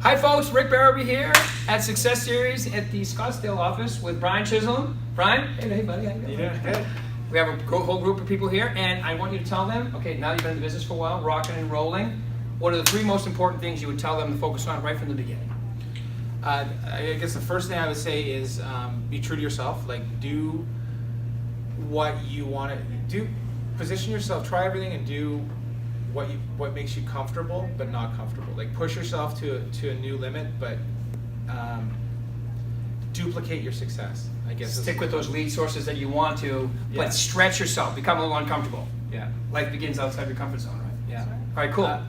Hi folks, Rick Barrowby here at Success Series at the Scottsdale office with Brian Chisholm. Brian, hey buddy, how you doing? Yeah, good. We have a whole group of people here, and I want you to tell them, okay, now you've been in the business for a while, rocking and rolling, what are the three most important things you would tell them to focus on right from the beginning? I guess the first thing I would say is be true to yourself. Like, do what you want to do. Position yourself. Try everything and do what makes you comfortable, but not comfortable. Like, push yourself to a new limit, but duplicate your success. I guess Stick with those lead sources that you want to, Yeah. but stretch yourself, become a little uncomfortable. Yeah. Life begins outside your comfort zone, right? Yeah. All right, cool.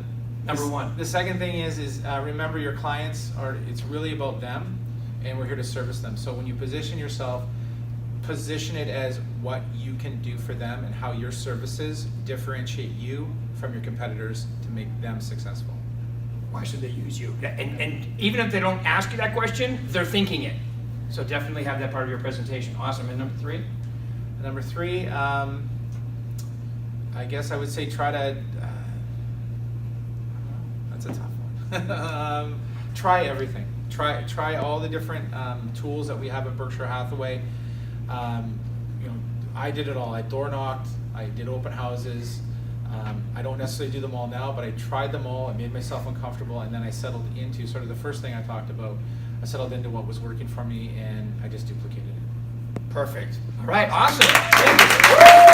Number one. The second thing is remember your clients it's really about them, and we're here to service them. So when you position yourself, position it as what you can do for them and how your services differentiate you from your competitors to make them successful. Why should they use you? And even if they don't ask you that question, they're thinking it. So definitely have that part of your presentation. Awesome. And number three? And number three, I guess I would say try to, that's a tough one. Try everything. Try all the different tools that we have at Berkshire Hathaway. I did it all. I door knocked, I did open houses. I don't necessarily do them all now, but I tried them all. I made myself uncomfortable, and then I settled into sort of the first thing I talked about. I settled into what was working for me, and I just duplicated it. Perfect. All right, awesome. Thank you.